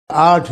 8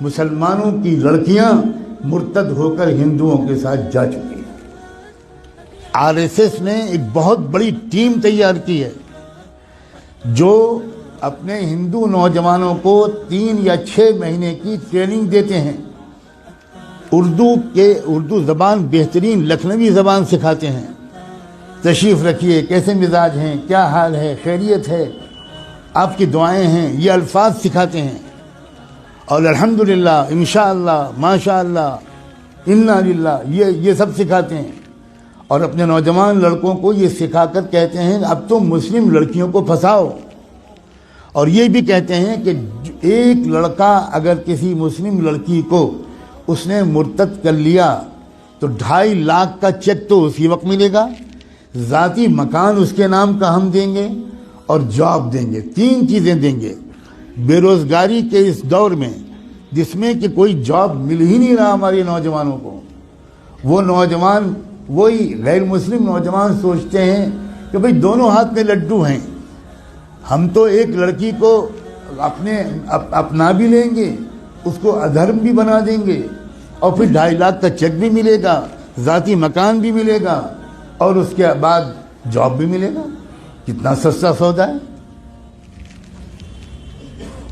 مسلمانوں کی لڑکیاں مرتد ہو کر ہندوؤں کے ساتھ جا چکی ہیں۔ آر ایس ایس نے ایک بہت بڑی ٹیم تیار کی ہے جو اپنے ہندو نوجوانوں کو 3 یا 6 مہینے کی ٹریننگ دیتے ہیں، اردو زبان بہترین لکھنوی زبان سکھاتے ہیں، تشریف رکھیے، کیسے مزاج ہیں، کیا حال ہے، خیریت ہے، آپ کی دعائیں ہیں، یہ الفاظ سکھاتے ہیں، اور الحمدللہ، انشاءاللہ، ماشاءاللہ، انا للہ، یہ سب سکھاتے ہیں، اور اپنے نوجوان لڑکوں کو یہ سکھا کر کہتے ہیں اب تو مسلم لڑکیوں کو پھنساؤ، اور یہ بھی کہتے ہیں کہ ایک لڑکا اگر کسی مسلم لڑکی کو اس نے مرتد کر لیا تو 2.5 لاکھ کا چیک تو اسی وقت ملے گا، ذاتی مکان اس کے نام کا ہم دیں گے، اور جاب دیں گے، 3 چیزیں دیں گے۔ بے روزگاری کے اس دور میں جس میں کہ کوئی جاب مل ہی نہیں رہا ہمارے نوجوانوں کو، وہ نوجوان، وہی غیر مسلم نوجوان سوچتے ہیں کہ بھئی دونوں ہاتھ میں لڈو ہیں، ہم تو ایک لڑکی کو اپنا بھی لیں گے، اس کو ادھرم بھی بنا دیں گے، اور پھر 2.5 لاکھ کا چیک بھی ملے گا، ذاتی مکان بھی ملے گا، اور اس کے بعد جاب بھی ملے گا۔ کتنا سستا سودا ہے۔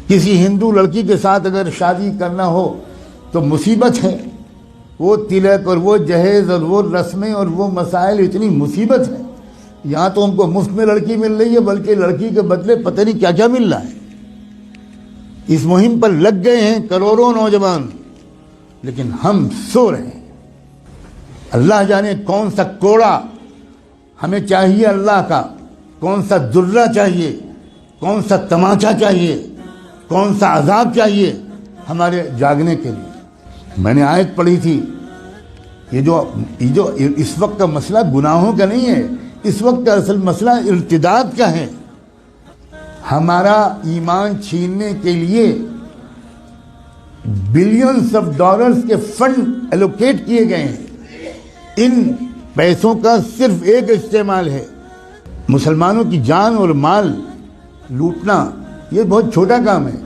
کسی ہندو لڑکی کے ساتھ اگر شادی کرنا ہو تو مصیبت ہے، وہ تلک اور وہ جہیز اور وہ رسمیں اور وہ مسائل، اتنی مصیبت ہے۔ یہاں تو ہم کو مفت میں لڑکی مل رہی ہے، بلکہ لڑکی کے بدلے پتہ نہیں کیا کیا مل رہا ہے۔ اس مہم پر لگ گئے ہیں کروڑوں نوجوان، لیکن ہم سو رہے ہیں۔ اللہ جانے کون سا کوڑا ہمیں چاہیے اللہ کا، کون سا درہ چاہیے، کون سا تماچا چاہیے، کون سا عذاب چاہیے ہمارے جاگنے کے لیے۔ میں نے آیت پڑھی تھی، یہ جو اس وقت کا مسئلہ گناہوں کا نہیں ہے، اس وقت کا اصل مسئلہ ارتداد کا ہے۔ ہمارا ایمان چھیننے کے لیے بلینز آف ڈالرز کے فنڈ ایلوکیٹ کیے گئے ہیں۔ ان پیسوں کا صرف ایک استعمال ہے، مسلمانوں کی جان اور مال لوٹنا۔ یہ بہت چھوٹا کام ہے۔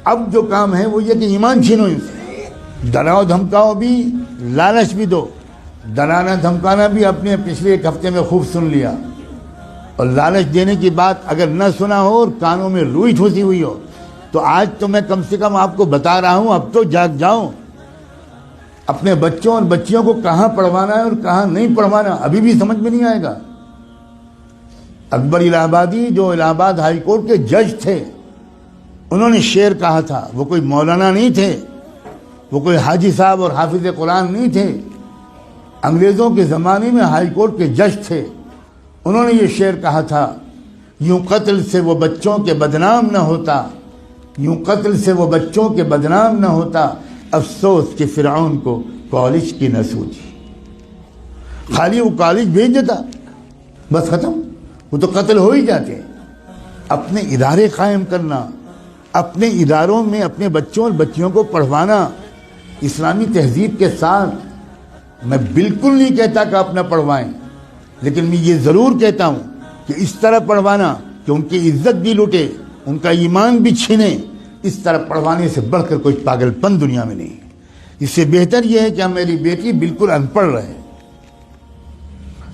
اب جو کام ہے وہ یہ کہ ایمان چھینو ان سے، ڈراؤ دھمکاؤ بھی، لالچ بھی دو۔ ڈرانا دھمکانا بھی آپ نے پچھلے 1 ہفتے میں خوب سن لیا، اور لالچ دینے کی بات اگر نہ سنا ہو اور کانوں میں روئی ٹھوسی ہوئی ہو تو آج تو میں کم سے کم آپ کو بتا رہا ہوں، اب تو جاگ جاؤ۔ اپنے بچوں اور بچیوں کو کہاں پڑھوانا ہے اور کہاں نہیں پڑھوانا ابھی بھی سمجھ میں نہیں آئے گا۔ اکبر الہ آبادی جو الہ آباد ہائی کورٹ کے جج تھے، انہوں نے شعر کہا تھا، وہ کوئی مولانا نہیں تھے، وہ کوئی حاجی صاحب اور حافظ قرآن نہیں تھے، انگریزوں کے زمانے میں ہائی کورٹ کے جج تھے۔ انہوں نے یہ شعر کہا تھا، یوں قتل سے وہ بچوں کے بدنام نہ ہوتا، یوں قتل سے وہ بچوں کے بدنام نہ ہوتا، افسوس کہ فرعون کو کالج کی نہ سوچی۔ خالی وہ کالج بھیج دیتا، بس ختم، وہ تو قتل ہو ہی جاتے۔ اپنے ادارے قائم کرنا، اپنے اداروں میں اپنے بچوں اور بچیوں کو پڑھوانا اسلامی تہذیب کے ساتھ۔ میں بالکل نہیں کہتا کہ آپ نہ پڑھوائیں، لیکن میں یہ ضرور کہتا ہوں کہ اس طرح پڑھوانا کہ ان کی عزت بھی لوٹے، ان کا ایمان بھی چھینے، اس طرح پڑھوانے سے بڑھ کر کوئی پاگل پن دنیا میں نہیں۔ اس سے بہتر یہ ہے کہ میری بیٹی بالکل ان پڑھ رہے،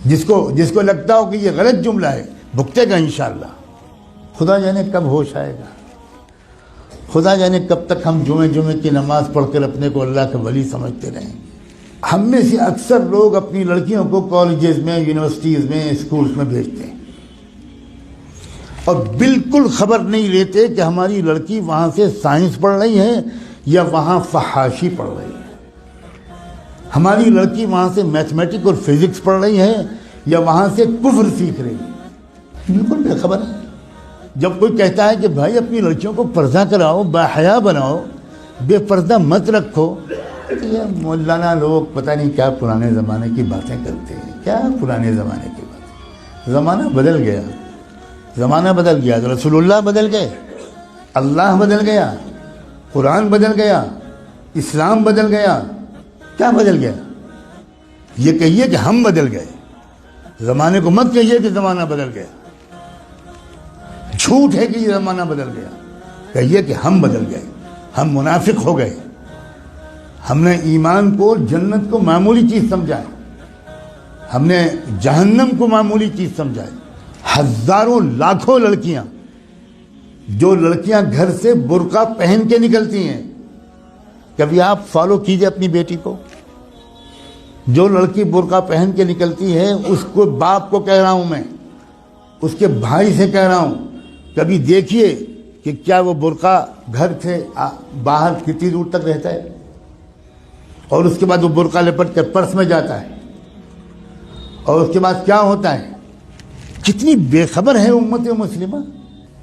جس کو لگتا ہو کہ یہ غلط جملہ ہے بھگتے گا انشاءاللہ۔ خدا جانے کب ہوش آئے گا، خدا جانے کب تک ہم جمعے کی نماز پڑھ کر اپنے کو اللہ کا ولی سمجھتے رہیں گے۔ ہم میں سے اکثر لوگ اپنی لڑکیوں کو کالجز میں، یونیورسٹیز میں، اسکولز میں بھیجتے ہیں، اور بالکل خبر نہیں لیتے کہ ہماری لڑکی وہاں سے سائنس پڑھ رہی ہے یا وہاں فحاشی پڑھ رہی ہے، ہماری لڑکی وہاں سے میتھمیٹک اور فزکس پڑھ رہی ہے یا وہاں سے کفر سیکھ رہی ہے، بالکل بے خبر ہے۔ جب کوئی کہتا ہے کہ بھائی اپنی لڑکیوں کو پردہ کراؤ، باحیا بناؤ، بے پردہ مت رکھو، یہ مولانا لوگ پتہ نہیں کیا پرانے زمانے کی باتیں کرتے ہیں۔ کیا پرانے زمانے کی باتیں؟ زمانہ بدل گیا، زمانہ بدل گیا، رسول اللہ بدل گئے، اللہ بدل گیا، قرآن بدل گیا، اسلام بدل گیا۔ کیا بدل گیا؟ یہ کہیے کہ ہم بدل گئے، زمانے کو مت کہیے کہ زمانہ بدل گیا۔ جھوٹ ہے کہ یہ زمانہ بدل گیا، کہیے کہ ہم بدل گئے۔ ہم منافق ہو گئے. ہم نے ایمان کو جنت کو معمولی چیز سمجھا ہے, ہم نے جہنم کو معمولی چیز سمجھا ہے. ہزاروں لاکھوں لڑکیاں, جو لڑکیاں گھر سے برقع پہن کے نکلتی ہیں, کبھی آپ فالو کیجئے اپنی بیٹی کو. جو لڑکی برقع پہن کے نکلتی ہے اس کو باپ کو کہہ رہا ہوں میں, اس کے بھائی سے کہہ رہا ہوں, کبھی دیکھیے کہ کیا وہ برقع گھر سے باہر کتنی دور تک رہتا ہے, اور اس کے بعد وہ برقع لپٹ کر پرس میں جاتا ہے, اور اس کے بعد کیا ہوتا ہے. کتنی بے خبر ہے امت مسلمہ.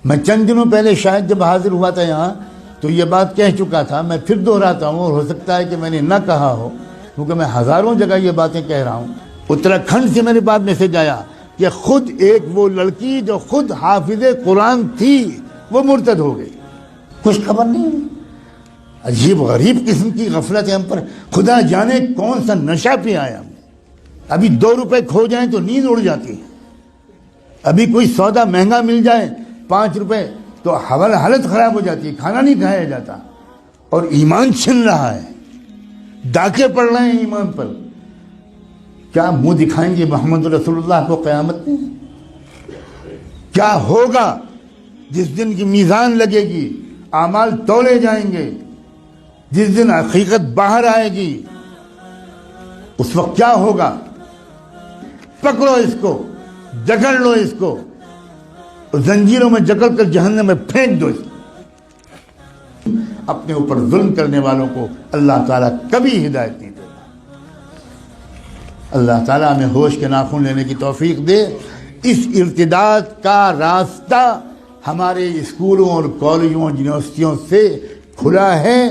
میں چند دنوں پہلے شاید جب حاضر ہوا تھا یہاں تو یہ بات کہہ چکا تھا, میں پھر دہراتا ہوں, اور ہو سکتا ہے کہ میں نے نہ کہا ہو کیونکہ میں ہزاروں جگہ یہ باتیں کہہ رہا ہوں. اتراکھنڈ سے میرے پاس میسج آیا کہ خود ایک وہ لڑکی جو خود حافظ قرآن تھی وہ مرتد ہو گئی. کچھ خبر نہیں. عجیب غریب قسم کی غفلت ہے ہم پر. خدا جانے کون سا نشہ پہ آیا ہم. ابھی 2 روپے کھو جائیں تو نیند اڑ جاتی ہے, ابھی کوئی سودا مہنگا مل جائے 5 روپے تو حالت خراب ہو جاتی ہے, کھانا نہیں کھایا جاتا, اور ایمان چھن رہا ہے, ڈاکے پڑ رہے ہیں ایمان پر. کیا منہ دکھائیں گے محمد رسول اللہ کو قیامت میں؟ کیا ہوگا جس دن کی میزان لگے گی, اعمال تولے جائیں گے, جس دن حقیقت باہر آئے گی, اس وقت کیا ہوگا؟ پکڑو اس کو, جکڑ لو اس کو, زنجیروں میں جکڑ کر جہنم میں پھینک دو اس کو. اپنے اوپر ظلم کرنے والوں کو اللہ تعالیٰ کبھی ہدایت نہیں دیتا. اللہ تعالیٰ ہمیں ہوش کے ناخن لینے کی توفیق دے. اس ارتداد کا راستہ ہمارے اسکولوں اور کالجوں اور یونیورسٹیوں سے کھلا ہے.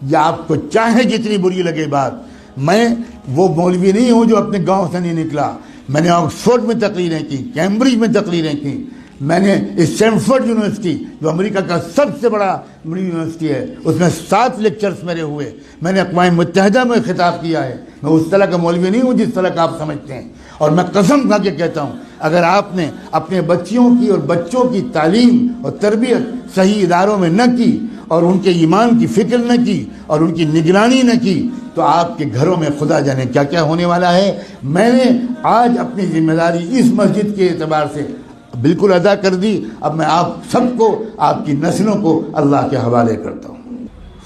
یا آپ کو چاہے جتنی بری لگے بات, میں وہ مولوی نہیں ہوں جو اپنے گاؤں سے نہیں نکلا. میں نے آکسفورڈ میں تقریریں کی, کیمبرج میں تقریریں کی, میں نے اسٹینفورڈ یونیورسٹی جو امریکہ کا سب سے بڑا یونیورسٹی ہے اس میں 7 لیکچرز میرے ہوئے. میں نے اقوام متحدہ میں خطاب کیا ہے. میں اس طرح کا مولوی نہیں ہوں جس طرح کا آپ سمجھتے ہیں. اور میں قسم کھا کے کہتا ہوں, اگر آپ نے اپنے بچیوں کی اور بچوں کی تعلیم اور تربیت صحیح اداروں میں نہ کی, اور ان کے ایمان کی فکر نہ کی, اور ان کی نگرانی نہ کی, تو آپ کے گھروں میں خدا جانے کیا کیا ہونے والا ہے. میں نے آج اپنی ذمہ داری اس مسجد کے اعتبار سے بالکل ادا کر دی. اب میں آپ سب کو, آپ کی نسلوں کو اللہ کے حوالے کرتا ہوں.